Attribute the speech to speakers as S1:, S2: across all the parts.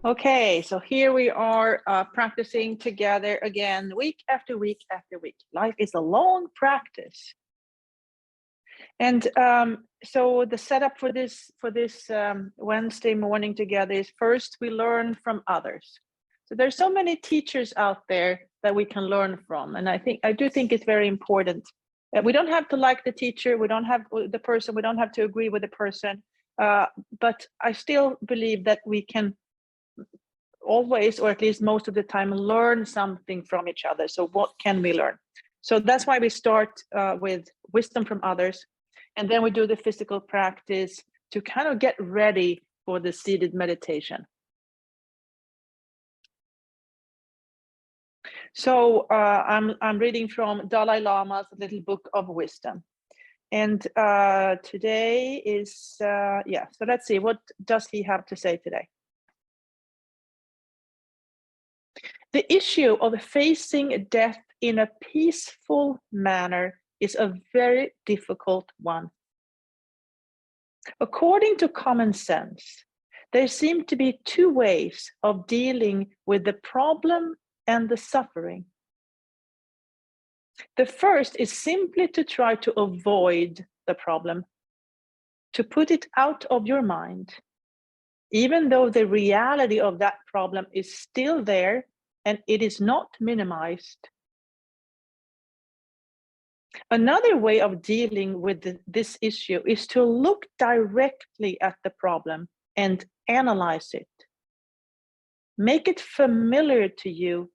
S1: Okay, so here we are practicing together again, week after week after week. Life is a long practice. And so the setup for this Wednesday morning together is first we learn from others. So there's so many teachers out there that we can learn from, and I do think it's very important. We don't have to like the teacher, we don't have the person, we don't have to agree with the person, but I still believe that we can always, or at least most of the time, learn something from each other. So what can we learn? So that's why we start with wisdom from others, and then we do the physical practice to kind of get ready for the seated meditation. So I'm reading from Dalai Lama's little book of wisdom, and today is so let's see, what does he have to say today? The issue of facing death in a peaceful manner is a very difficult one. According to common sense, there seem to be two ways of dealing with the problem and the suffering. The first is simply to try to avoid the problem, to put it out of your mind, even though the reality of that problem is still there and it is not minimized. Another way of dealing with this issue is to look directly at the problem and analyze it. Make it familiar to you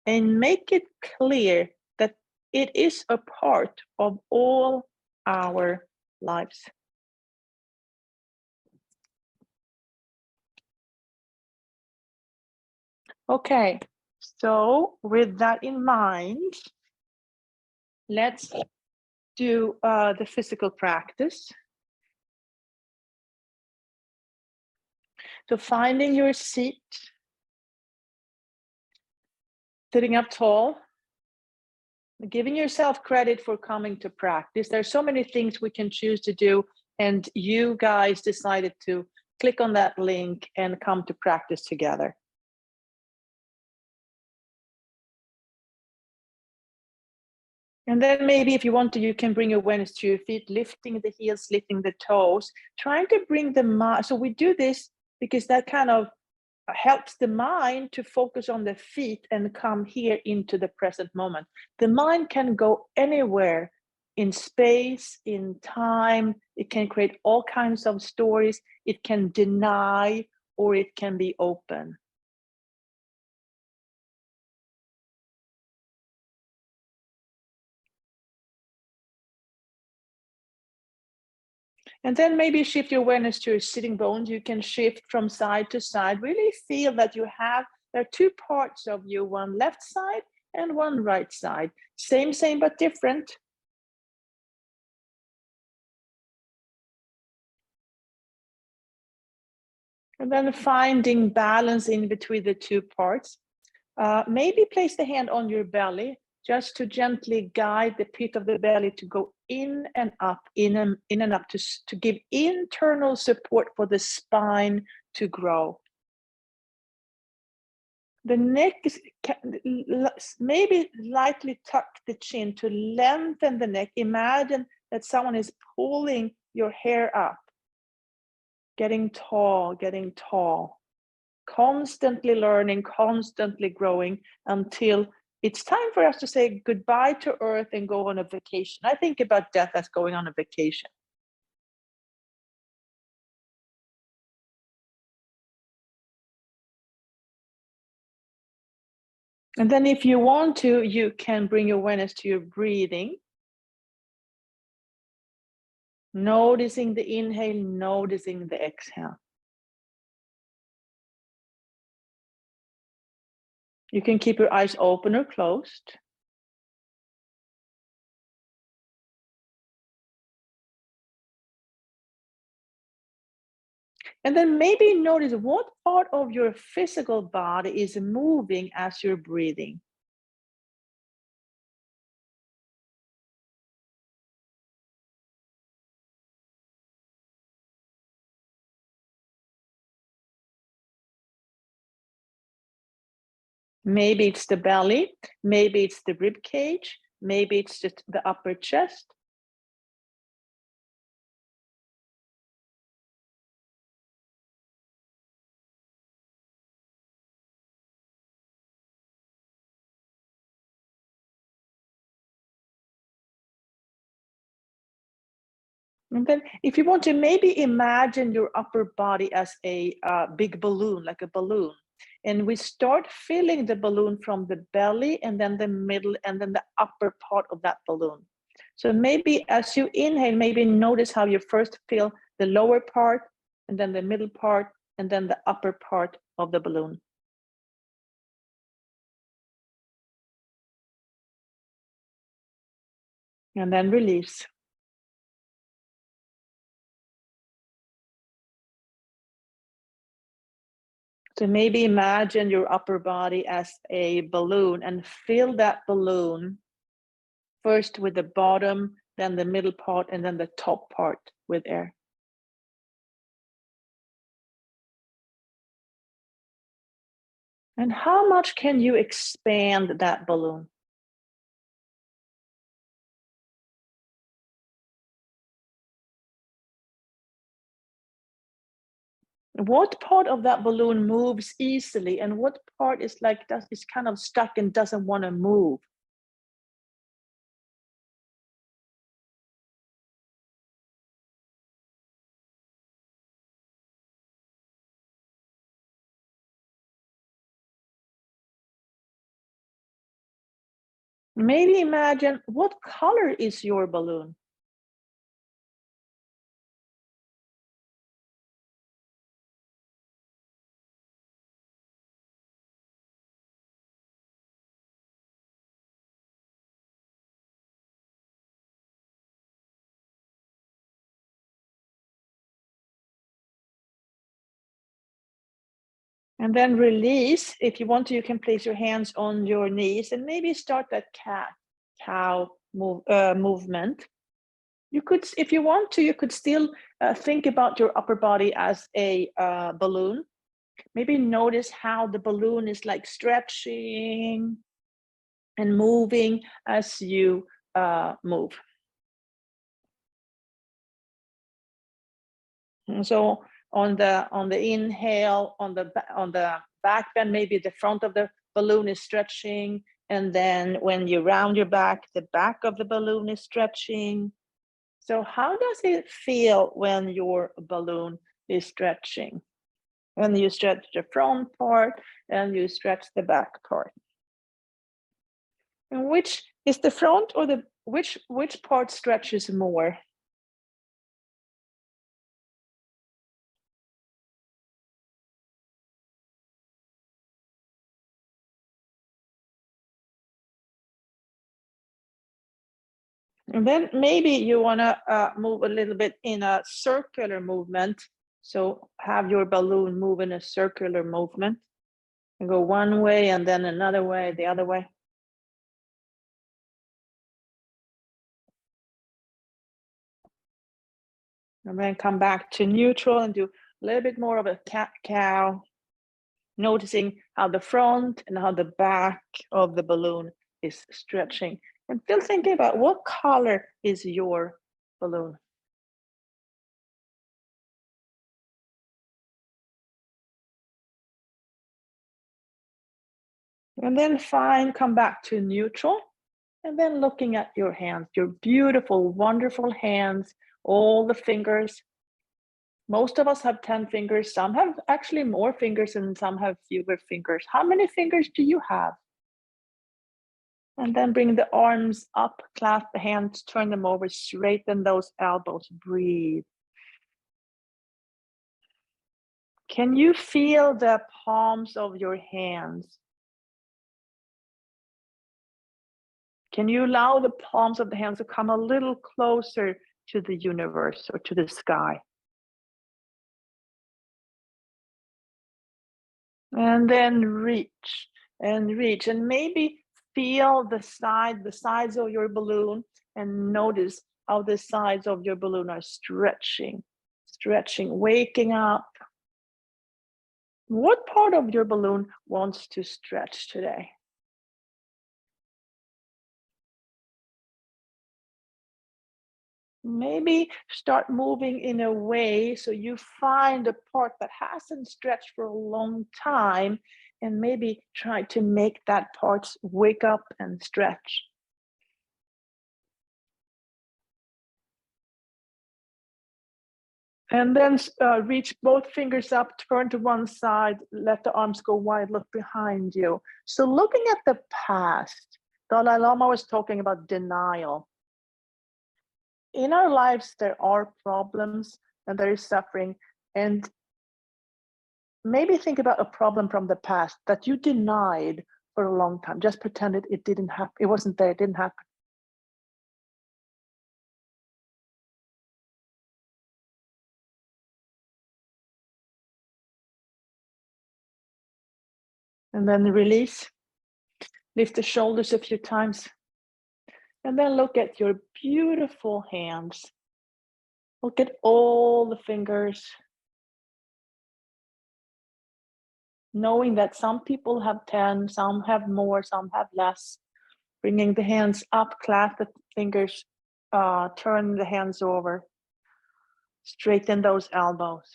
S1: and make it clear that it is a part of all our lives. Okay, so with that in mind, let's do the physical practice. So finding your seat, sitting up tall, giving yourself credit for coming to practice. There's so many things we can choose to do, and you guys decided to click on that link and come to practice together. And then maybe if you want to, you can bring your awareness to your feet, lifting the heels, lifting the toes, trying to bring the mind. So we do this because that kind of helps the mind to focus on the feet and come here into the present moment. The mind can go anywhere in space, in time. It can create all kinds of stories. It can deny, or it can be open. And then maybe shift your awareness to your sitting bones. You can shift from side to side. Really feel that there are two parts of you, one left side and one right side. Same, but different. And then finding balance in between the two parts. Maybe place the hand on your belly, just to gently guide the pit of the belly to go in and up, in and up, to give internal support for the spine to grow. The neck is maybe lightly tuck the chin to lengthen the neck. Imagine that someone is pulling your hair up, getting tall, constantly learning, constantly growing until it's time for us to say goodbye to Earth and go on a vacation. I think about death as going on a vacation. And then if you want to, you can bring your awareness to your breathing. Noticing the inhale, noticing the exhale. You can keep your eyes open or closed. And then maybe notice what part of your physical body is moving as you're breathing. Maybe it's the belly, maybe it's the rib cage, maybe it's just the upper chest. And then if you want to maybe imagine your upper body as a big balloon, like a balloon. And we start filling the balloon from the belly and then the middle and then the upper part of that balloon. So maybe as you inhale, maybe notice how you first feel the lower part and then the middle part and then the upper part of the balloon. And then release. So maybe imagine your upper body as a balloon and fill that balloon first with the bottom, then the middle part, and then the top part with air. And how much can you expand that balloon? What part of that balloon moves easily and what part is like is kind of stuck and doesn't want to move? Maybe imagine, what color is your balloon? And then release. If you want to, you can place your hands on your knees and maybe start that cat cow movement. You could, if you want to, you could still think about your upper body as a balloon. Maybe notice how the balloon is like stretching and moving as you move. And so on the inhale, on the back bend, maybe the front of the balloon is stretching, and then when you round your back, the back of the balloon is stretching. So how does it feel when your balloon is stretching? When you stretch the front part and you stretch the back part. And which is the front or the which part stretches more? And then maybe you want to move a little bit in a circular movement. So have your balloon move in a circular movement and go one way and then another way, the other way. And then come back to neutral and do a little bit more of a cat cow, noticing how the front and how the back of the balloon is stretching. And still thinking about, what color is your balloon? And then fine, come back to neutral. And then looking at your hands, your beautiful, wonderful hands, all the fingers. Most of us have 10 fingers. Some have actually more fingers and some have fewer fingers. How many fingers do you have? And then bring the arms up, clasp the hands, turn them over, straighten those elbows, breathe. Can you feel the palms of your hands? Can you allow the palms of the hands to come a little closer to the universe or to the sky? And then reach and reach, and maybe feel the sides of your balloon and notice how the sides of your balloon are stretching, waking up. What part of your balloon wants to stretch today? Maybe start moving in a way so you find a part that hasn't stretched for a long time and maybe try to make that part wake up and stretch. And then reach both fingers up, turn to one side, let the arms go wide, look behind you. So looking at the past, Dalai Lama was talking about denial. In our lives, there are problems and there is suffering. And maybe think about a problem from the past that you denied for a long time. Just pretended it didn't happen. It wasn't there. It didn't happen. And then release. Lift the shoulders a few times. And then look at your beautiful hands. Look at all the fingers. Knowing that some people have 10, some have more, some have less. Bringing the hands up, clasp the fingers, turn the hands over. Straighten those elbows.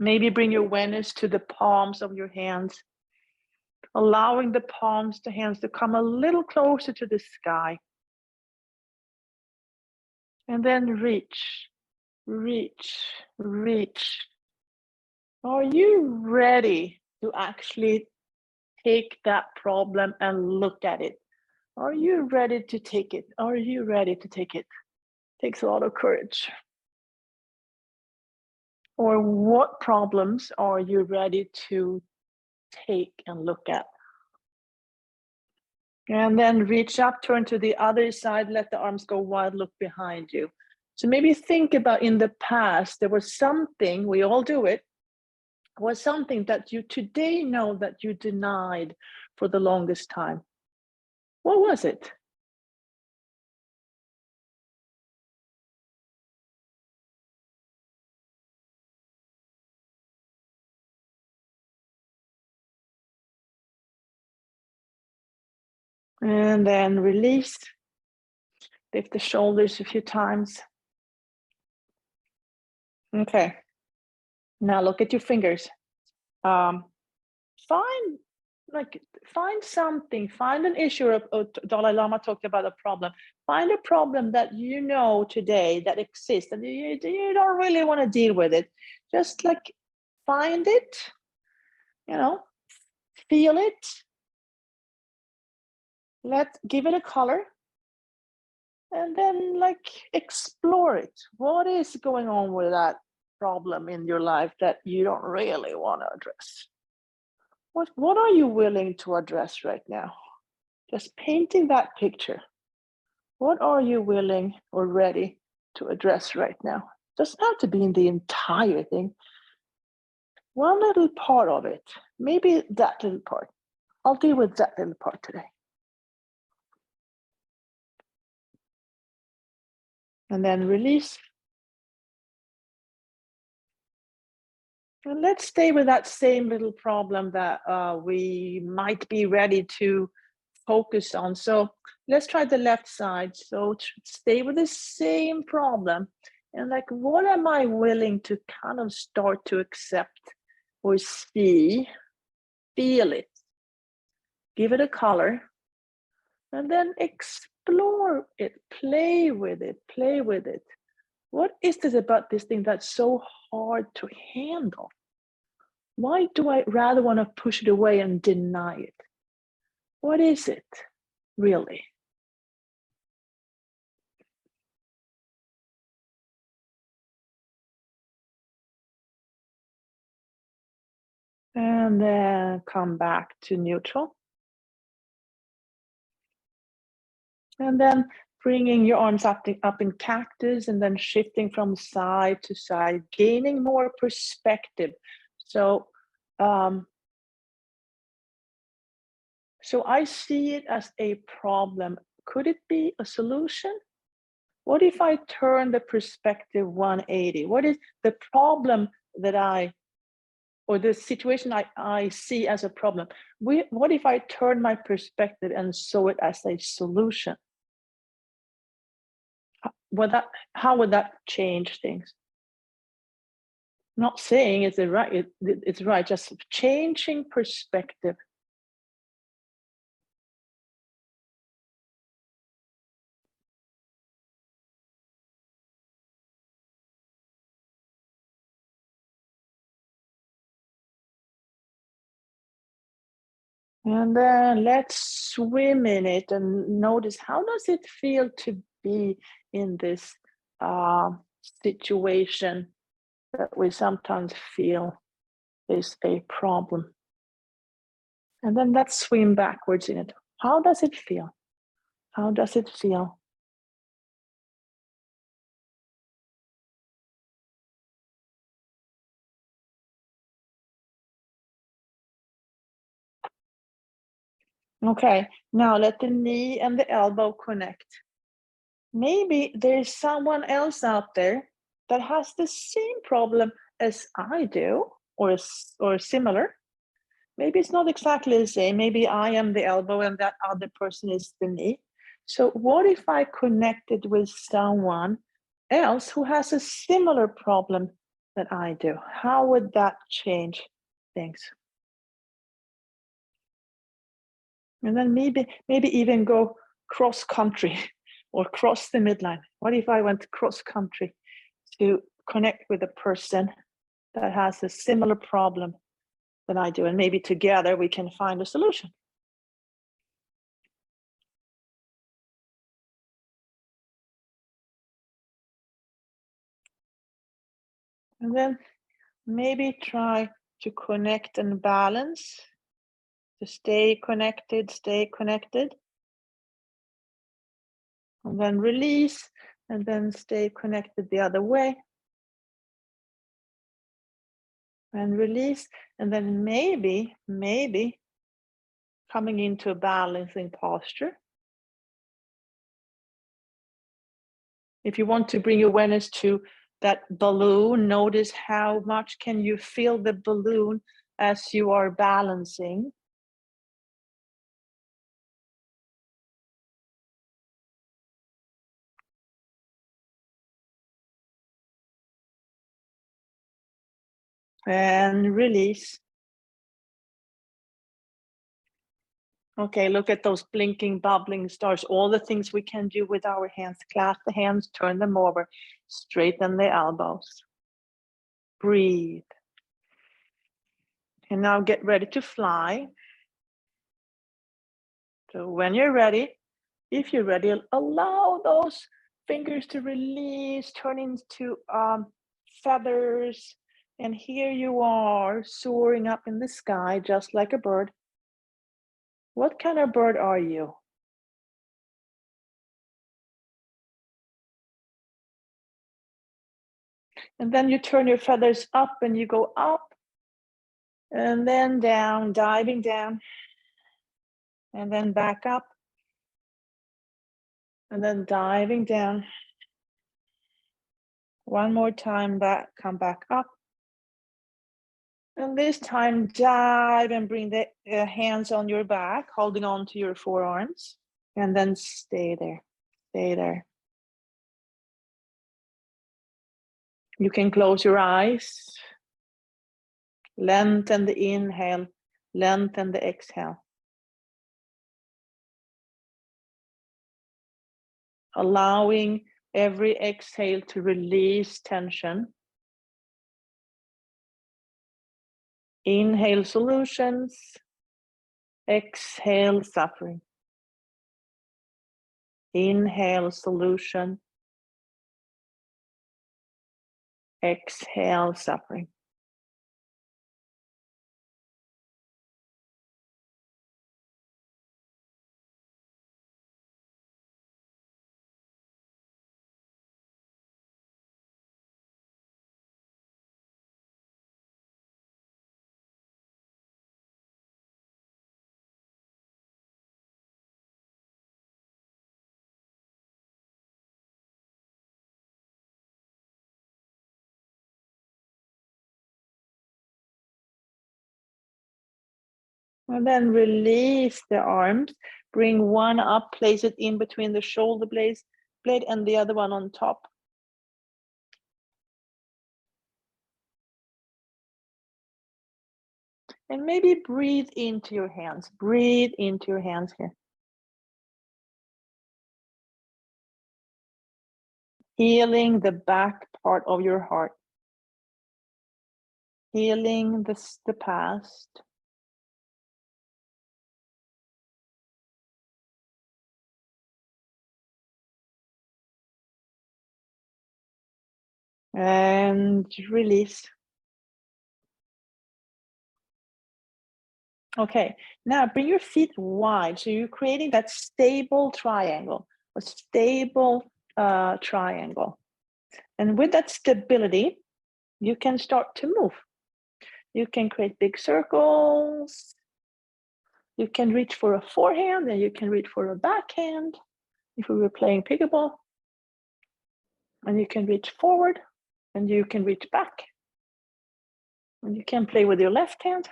S1: Maybe bring your awareness to the palms of your hands, allowing the palms, the hands to come a little closer to the sky. And then reach, reach, reach. Are you ready to actually take that problem and look at it? Are you ready to take it? Are you ready to take it? Takes a lot of courage. Or what problems are you ready to take and look at? And then reach up, turn to the other side, let the arms go wide, look behind you. So maybe think about in the past, there was something, we all do it, was something that you today know that you denied for the longest time. What was it? And then release. Lift the shoulders a few times. Okay. Now look at your fingers. Find find something, find an issue. Dalai Lama talked about a problem. Find a problem that you know today that exists and you don't really want to deal with it. Just like find it, feel it, give it a color, and then explore it. What is going on with that problem in your life that you don't really want to address? What are you willing to address right now? Just painting that picture. What are you willing or ready to address right now? Doesn't have to be in the entire thing. One little part of it. Maybe that little part. I'll deal with that little part today. And then release. And let's stay with that same little problem that we might be ready to focus on. So let's try the left side. So stay with the same problem. And what am I willing to kind of start to accept or see? Feel it. Give it a color. And then explore it. Play with it. Play with it. What is this about this thing that's so hard to handle? Why do I rather want to push it away and deny it? What is it, really? And then come back to neutral. And then bringing your arms up in cactus and then shifting from side to side, gaining more perspective. So I see it as a problem. Could it be a solution? What if I turn the perspective 180? What is the problem that I or the situation I see as a problem. What if I turn my perspective and saw it as a solution? How would that change things? Not saying it's right. It's right. Just changing perspective. And then let's swim in it and notice, how does it feel to be in this situation that we sometimes feel is a problem. And then let's swim backwards in it. How does it feel? How does it feel? Okay, now let the knee and the elbow connect. Maybe there's someone else out there that has the same problem as I do, or similar. Maybe it's not exactly the same. Maybe I am the elbow and that other person is the knee. So what if I connected with someone else who has a similar problem that I do? How would that change things? And then maybe even go cross country or cross the midline. What if I went cross country to connect with a person that has a similar problem than I do, and maybe together we can find a solution? And then maybe try to connect and balance, to stay connected, and then release, and then stay connected the other way, and release, and then maybe coming into a balancing posture. If you want to bring awareness to that balloon, notice how much can you feel the balloon as you are balancing. And release. Okay, look at those blinking, bubbling stars, all the things we can do with our hands. Clasp the hands, turn them over, straighten the elbows. Breathe. And now get ready to fly. So when you're ready, if you're ready, allow those fingers to release, turn into feathers. And here you are, soaring up in the sky, just like a bird. What kind of bird are you? And then you turn your feathers up and you go up and then down, diving down, and then back up, and then diving down. One more time, back, come back up. And this time, dive and bring the hands on your back, holding on to your forearms, and then stay there, stay there. You can close your eyes, lengthen the inhale, lengthen the exhale. Allowing every exhale to release tension. Inhale solutions, exhale suffering. Inhale solution, exhale suffering. And then release the arms. Bring one up, place it in between the shoulder blade and the other one on top. And maybe breathe into your hands. Breathe into your hands here. Healing the back part of your heart. Healing the past. And release. Okay, now bring your feet wide. So you're creating that stable triangle, a stable triangle. And with that stability, you can start to move. You can create big circles. You can reach for a forehand and you can reach for a backhand if we were playing pickleball. And you can reach forward and you can reach back. And you can play with your left hand.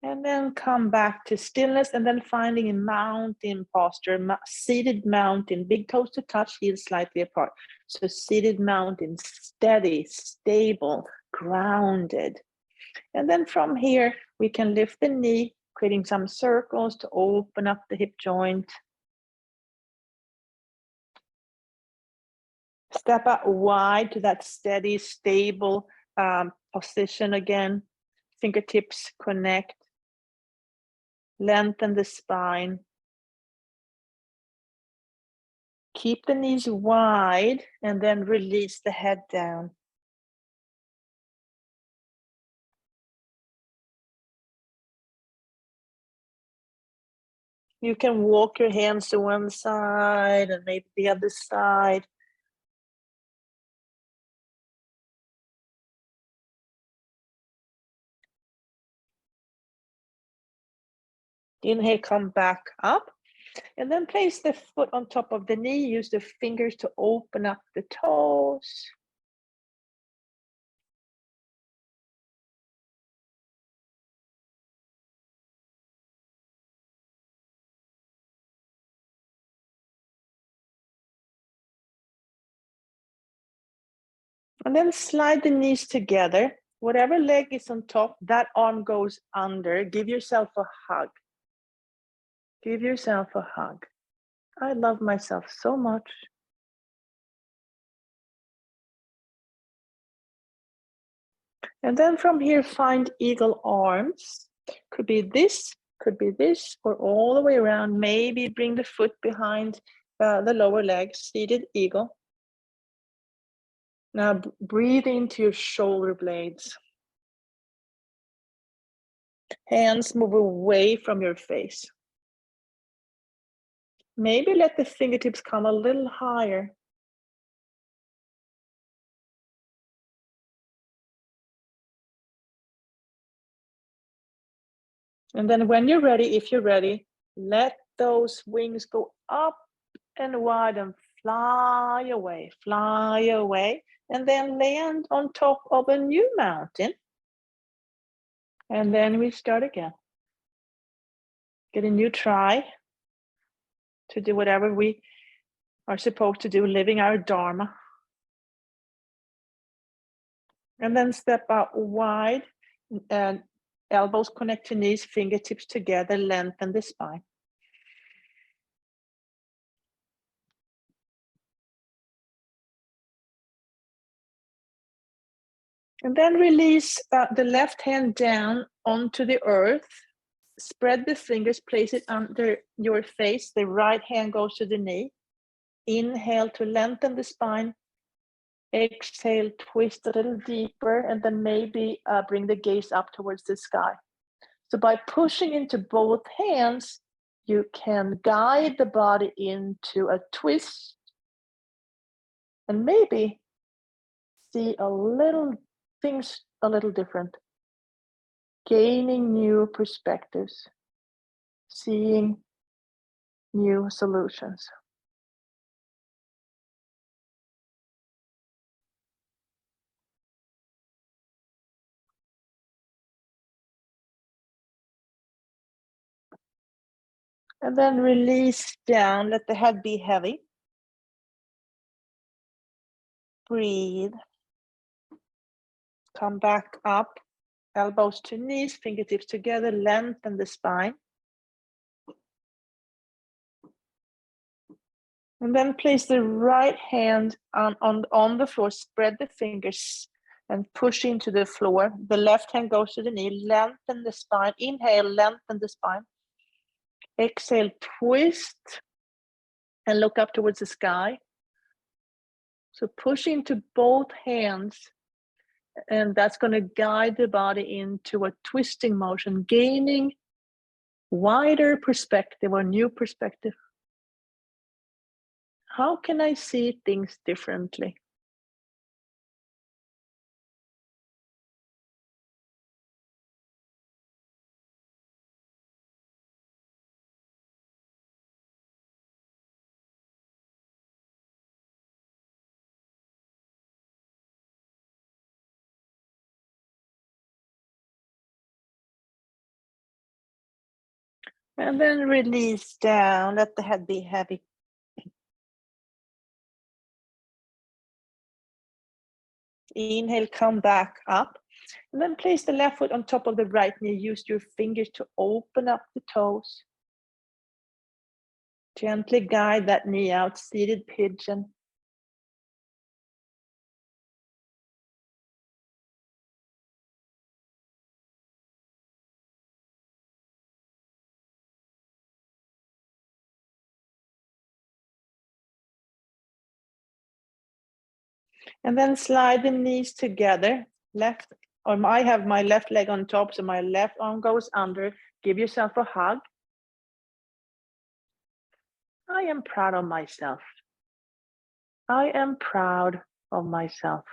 S1: And then come back to stillness and then finding a mountain posture, seated mountain, big toes to touch, heels slightly apart. So seated mountain, steady, stable, grounded. And then from here, we can lift the knee, creating some circles to open up the hip joint. Step out wide to that steady, stable position again. Fingertips connect. Lengthen the spine. Keep the knees wide and then release the head down. You can walk your hands to one side and maybe the other side. Inhale, come back up. And then place the foot on top of the knee. Use the fingers to open up the toes. And then slide the knees together. Whatever leg is on top, that arm goes under. Give yourself a hug. Give yourself a hug. I love myself so much. And then from here, find eagle arms. Could be this, or all the way around. Maybe bring the foot behind the lower leg, seated eagle. Now breathe into your shoulder blades. Hands move away from your face. Maybe let the fingertips come a little higher. And then when you're ready, if you're ready, let those wings go up and wide and fly away, and then land on top of a new mountain. And then we start again. Get a new try to do whatever we are supposed to do, living our Dharma. And then step out wide and elbows connect to knees, fingertips together, lengthen the spine. And then release the left hand down onto the earth. Spread the fingers, place it under your face. The right hand goes to the knee. Inhale to lengthen the spine. Exhale, twist a little deeper, and then maybe bring the gaze up towards the sky. So by pushing into both hands, you can guide the body into a twist and maybe see things a little different, gaining new perspectives, seeing new solutions. And then release down, let the head be heavy. Breathe. Come back up, elbows to knees, fingertips together, lengthen the spine. And then place the right hand on the floor, spread the fingers and push into the floor. The left hand goes to the knee, lengthen the spine. Inhale, lengthen the spine. Exhale, twist and look up towards the sky. So push into both hands, and that's going to guide the body into a twisting motion, gaining wider perspective or new perspective. How can I see things differently? And then release down, let the head be heavy. Inhale, come back up. And then place the left foot on top of the right knee. Use your fingers to open up the toes. Gently guide that knee out, seated pigeon. And then slide the knees together. I have my left leg on top, so my left arm goes under. Give yourself a hug. I am proud of myself. I am proud of myself.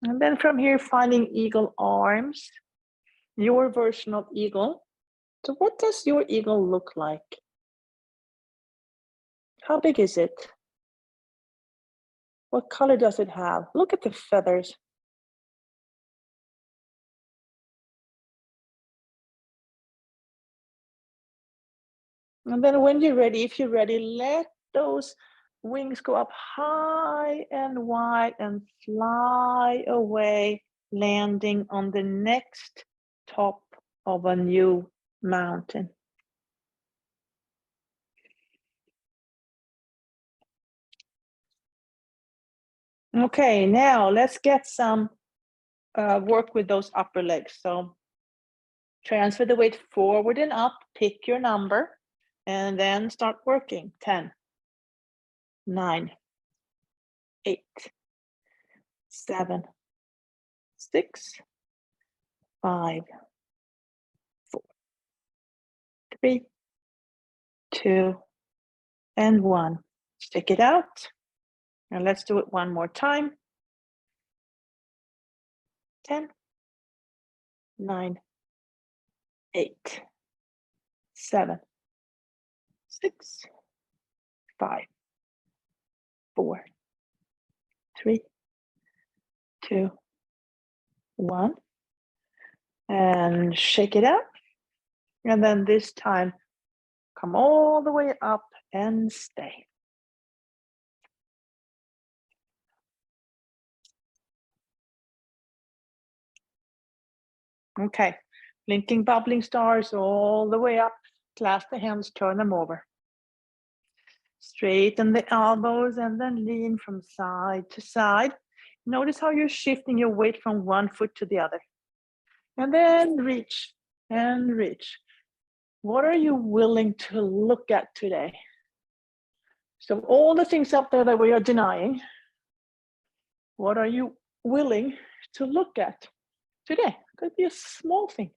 S1: And then from here, finding eagle arms, your version of eagle. So what does your eagle look like? How big is it? What color does it have? Look at the feathers. And then when you're ready, if you're ready, let those wings go up high and wide and fly away, landing on the next top of a new mountain. Okay, now let's get some work with those upper legs. So transfer the weight forward and up, pick your number, and then start working. 10, 9, 8, 7, 6, 5, 4, 3, 2, and 1. Stick it out. And let's do it one more time. 10, 9, 8, 7, 6, 5, 4, 3, 2, 1. And shake it out. And then this time, come all the way up and stay. Okay, blinking, bubbling stars all the way up. Clasp the hands, turn them over. Straighten the elbows and then lean from side to side. Notice how you're shifting your weight from one foot to the other. And then reach and reach. What are you willing to look at today? So all the things up there that we are denying, what are you willing to look at today? Could be a small thing.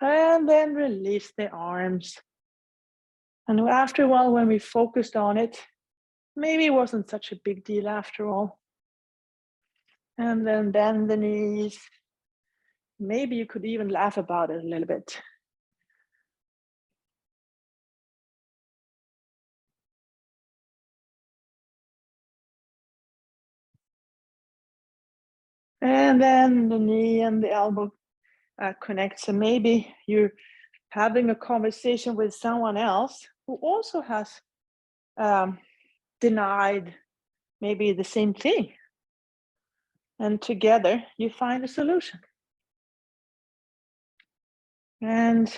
S1: And then release the arms. And after a while, when we focused on it, maybe it wasn't such a big deal after all. And then bend the knees. Maybe you could even laugh about it a little bit. And then the knee and the elbow connect. So maybe you're having a conversation with someone else who also has denied maybe the same thing. And together you find a solution. And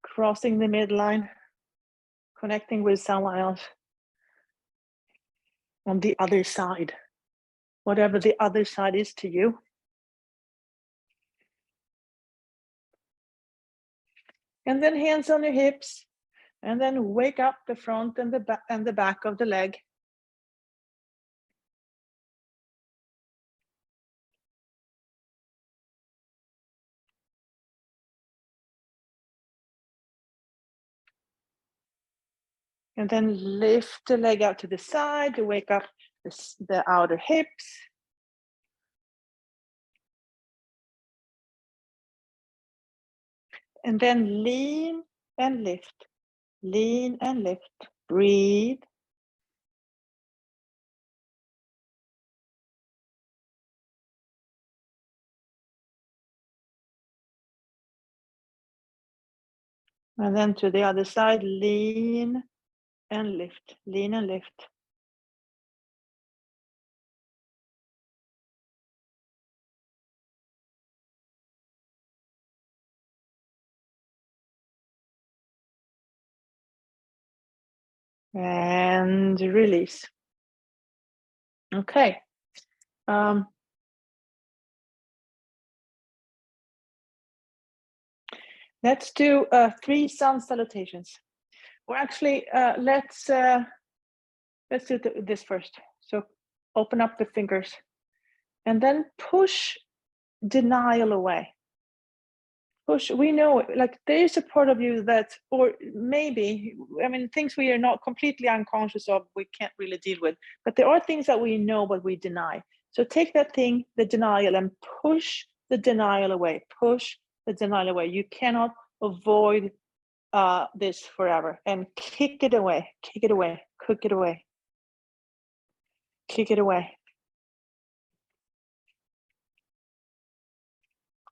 S1: crossing the midline, connecting with someone else on the other side, whatever the other side is to you. And then hands on your hips, and then wake up the front and the back of the leg. And then lift the leg out to the side to wake up the outer hips. And then lean and lift, lean and lift, breathe. And then to the other side, lean and lift, lean and lift. And release. Okay. Let's do 3 sun salutations. Or actually, let's do this first. So open up the fingers and then push denial away. Push, we know, like there is a part of you that, or maybe, I mean, things we are not completely unconscious of, we can't really deal with, but there are things that we know, but we deny. So take that thing, the denial, and push the denial away, push the denial away. You cannot avoid this forever, and kick it away, kick it away, cook it away, kick it away.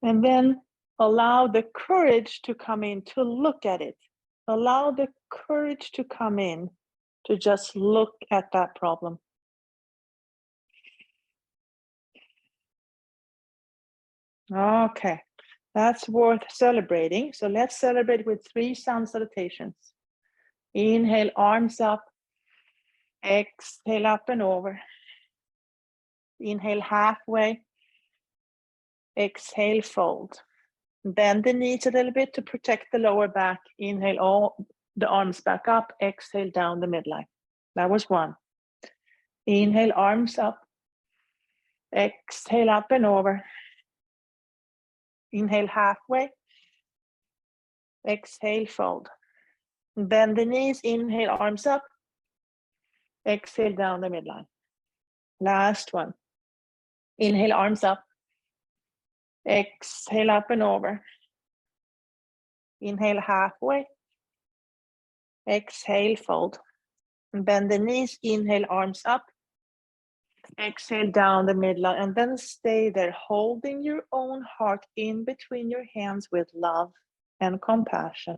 S1: And then allow the courage to come in to look at it. Allow the courage to come in to just look at that problem. Okay, that's worth celebrating. So let's celebrate with 3 sun salutations. Inhale, arms up. Exhale, up and over. Inhale, halfway. Exhale, fold. Bend the knees a little bit to protect the lower back. Inhale, all the arms back up. Exhale, down the midline. That was 1. Inhale, arms up. Exhale, up and over. Inhale, halfway. Exhale, fold. Bend the knees. Inhale, arms up. Exhale, down the midline. Last one. Inhale, arms up. Exhale, up and over. Inhale, halfway. Exhale, fold. Bend the knees. Inhale, arms up. Exhale, down the midline, and then stay there, holding your own heart in between your hands with love and compassion.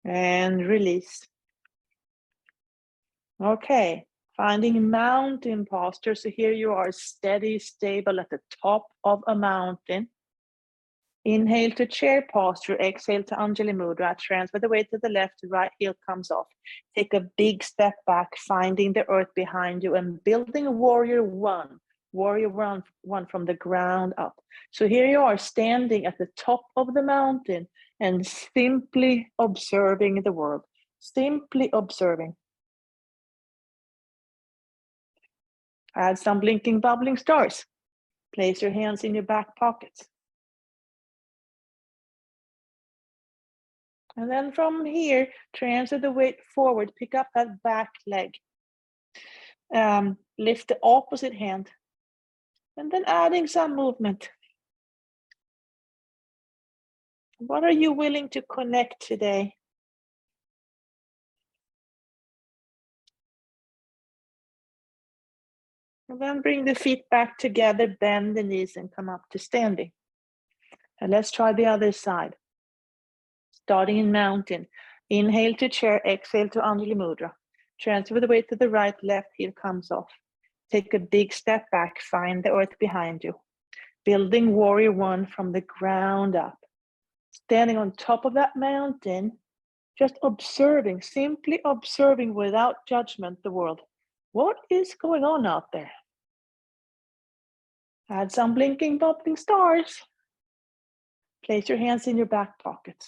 S1: And release. Okay, finding mountain posture. So here you are, steady, stable at the top of a mountain. Inhale to chair posture. Exhale to Anjali Mudra. Transfer the weight to the left, right heel comes off. Take a big step back, finding the earth behind you and building a warrior one. Warrior one from the ground up. So here you are, standing at the top of the mountain and simply observing the world. simply observing. Add some blinking, bubbling stars. Place your hands in your back pockets. And then from here, transfer the weight forward. Pick up that back leg. Lift the opposite hand. And then adding some movement. What are you willing to connect today? And then bring the feet back together, bend the knees and come up to standing. And let's try the other side. Starting in mountain. Inhale to chair, exhale to Anjali Mudra. Transfer the weight to the right, left heel comes off. Take a big step back, find the earth behind you. Building warrior one from the ground up. Standing on top of that mountain, just observing, simply observing without judgment the world. What is going on out there? Add some blinking, bubbling stars. Place your hands in your back pockets.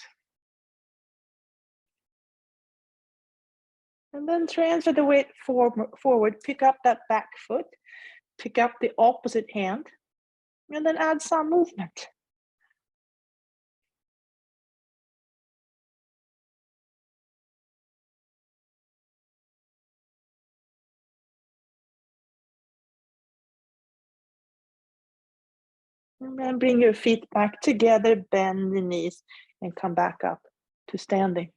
S1: And then transfer the weight forward. Pick up that back foot. Pick up the opposite hand. And then add some movement. And then bring your feet back together, bend the knees, and come back up to standing.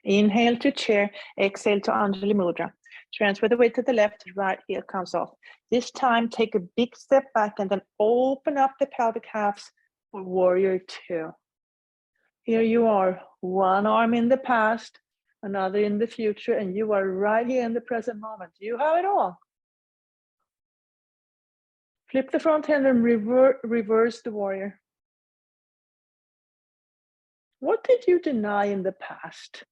S1: Inhale to chair, exhale to Anjali Mudra. Transfer the weight to the left, right heel comes off. This time, take a big step back and then open up the pelvic halves for warrior two. Here you are, one arm in the past, another in the future, and you are right here in the present moment. You have it all. Flip the front hand and reverse the warrior. What did you deny in the past?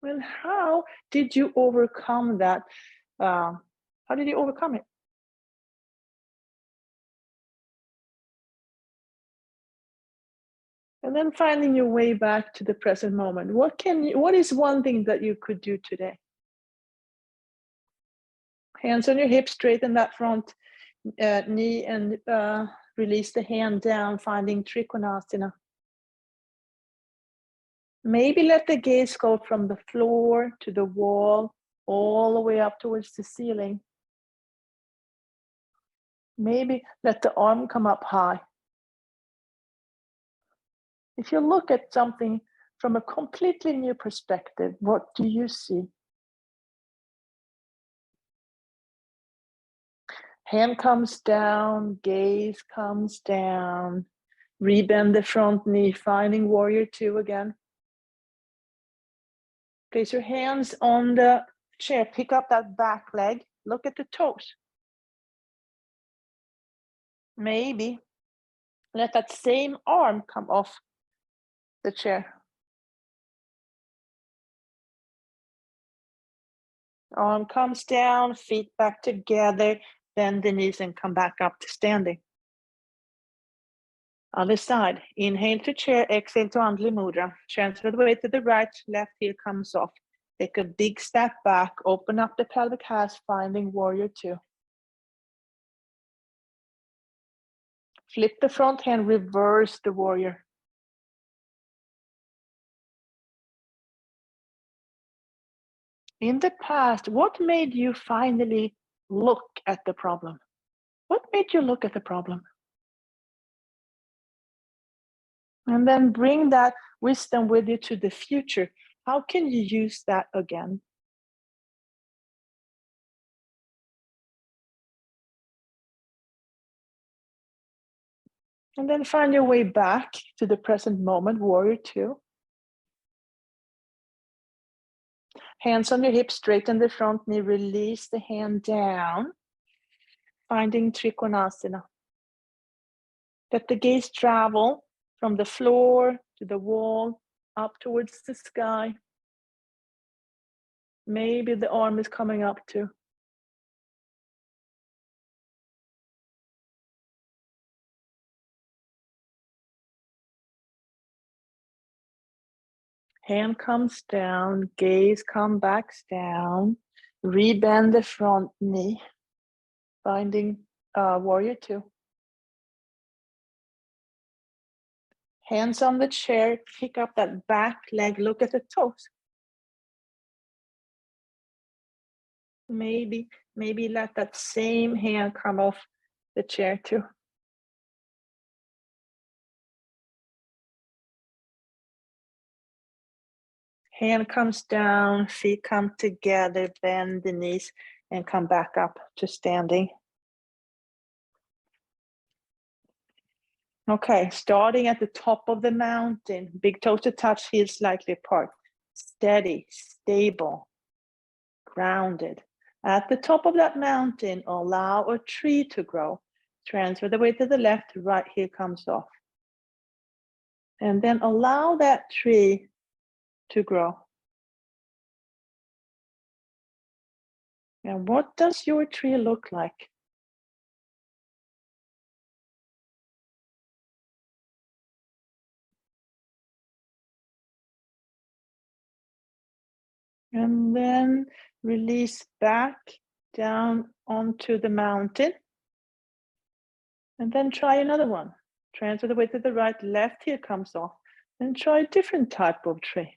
S1: Well, how did you overcome that? How did you overcome it? And then finding your way back to the present moment. What is one thing that you could do today? Hands on your hips, straighten that front knee and release the hand down, finding Trikonasana. Maybe let the gaze go from the floor to the wall, all the way up towards the ceiling. Maybe let the arm come up high. If you look at something from a completely new perspective, what do you see? Hand comes down, gaze comes down. Rebend the front knee, finding warrior two again. Place your hands on the chair, pick up that back leg, look at the toes. Maybe let that same arm come off the chair. Arm comes down, feet back together, bend the knees and come back up to standing. Other side, inhale to chair, exhale to Anjali Mudra. Transfer the weight to the right, left heel comes off. Take a big step back, open up the pelvic halves, finding warrior two. Flip the front hand, reverse the warrior. In the past, what made you finally look at the problem? What made you look at the problem? And then bring that wisdom with you to the future. How can you use that again? And then find your way back to the present moment, warrior two. Hands on your hips, straighten the front knee, release the hand down, finding Trikonasana. Let the gaze travel from the floor to the wall, up towards the sky. Maybe the arm is coming up too. Hand comes down, gaze comes back down. Rebend the front knee, finding warrior 2. Hands on the chair, pick up that back leg, look at the toes. Maybe let that same hand come off the chair too. Hand comes down, feet come together, bend the knees and come back up to standing. Okay, starting at the top of the mountain, big toes to touch, heels slightly apart. Steady, stable, grounded. At the top of that mountain, allow a tree to grow. Transfer the weight to the left, right heel comes off. And then allow that tree to grow. And what does your tree look like? And then release back down onto the mountain. And then try another one. Transfer the weight to the right, left heel comes off. Then try a different type of tree.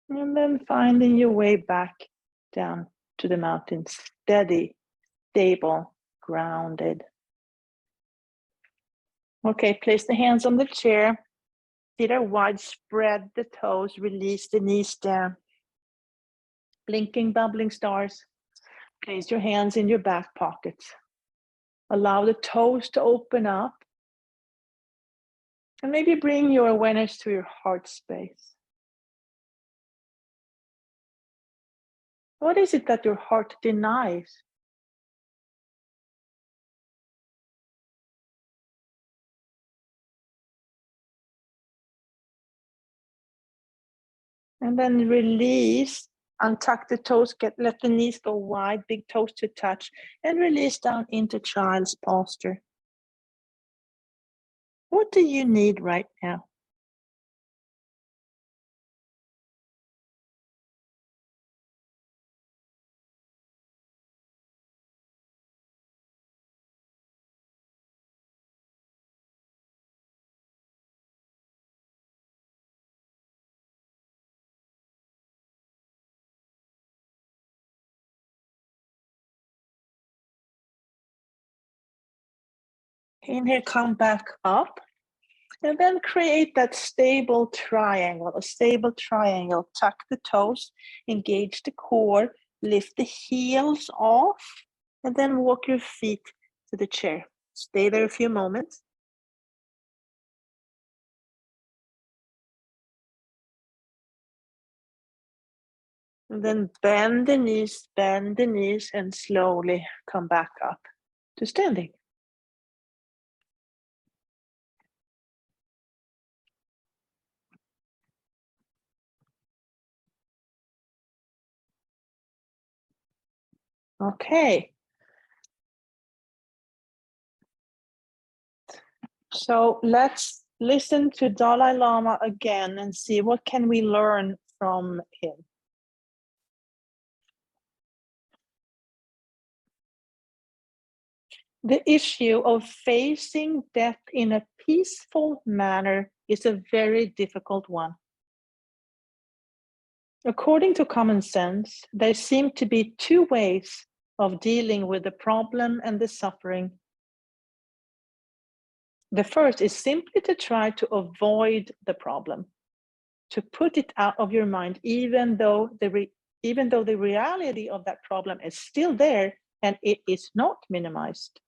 S1: And then finding your way back down to the mountain, steady, stable, grounded. Okay, place the hands on the chair. Feet are wide, spread the toes, release the knees down. Blinking, bubbling stars. Place your hands in your back pockets. Allow the toes to open up. And maybe bring your awareness to your heart space. What is it that your heart denies? And then release, untuck the toes, let the knees go wide, big toes to touch, and release down into child's posture. What do you need right now? Inhale, come back up. And then create that stable triangle, a stable triangle. Tuck the toes, engage the core, lift the heels off, and then walk your feet to the chair. Stay there a few moments. And then bend the knees, and slowly come back up to standing. Okay. So let's listen to Dalai Lama again and see what can we learn from him. The issue of facing death in a peaceful manner is a very difficult one. According to common sense, there seem to be two ways of dealing with the problem and the suffering. The first is simply to try to avoid the problem, to put it out of your mind, even though the reality of that problem is still there and it is not minimized.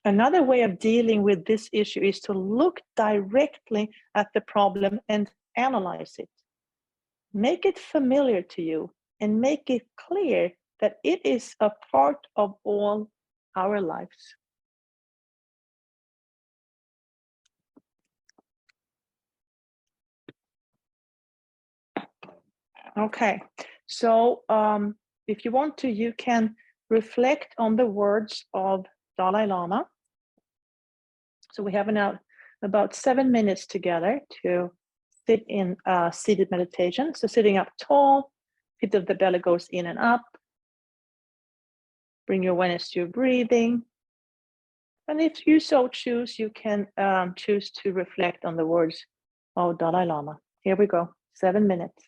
S1: Another way of dealing with this issue is to look directly at the problem and analyze it. Make it familiar to you and make it clear that it is a part of all our lives. Okay. So if you want to, you can reflect on the words of Dalai Lama. So we have now about 7 minutes together to sit in seated meditation. So sitting up tall, pit of the belly goes in and up. Bring your awareness to your breathing. And if you so choose, you can choose to reflect on the words of Dalai Lama. Here we go, 7 minutes.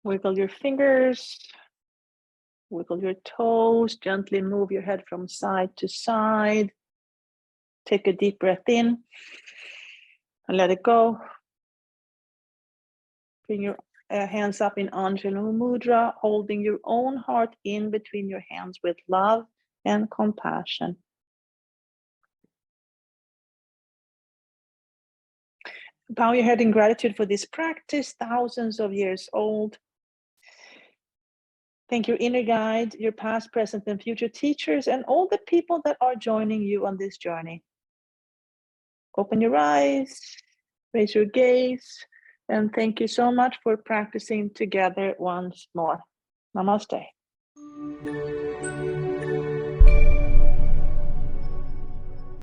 S1: Wiggle your fingers, wiggle your toes, gently move your head from side to side. Take a deep breath in and let it go. Bring your hands up in Anjali Mudra, holding your own heart in between your hands with love and compassion. Bow your head in gratitude for this practice, thousands of years old. Thank your inner guide, your past, present, and future teachers, and all the people that are joining you on this journey. Open your eyes, raise your gaze, and thank you so much for practicing together once more. Namaste.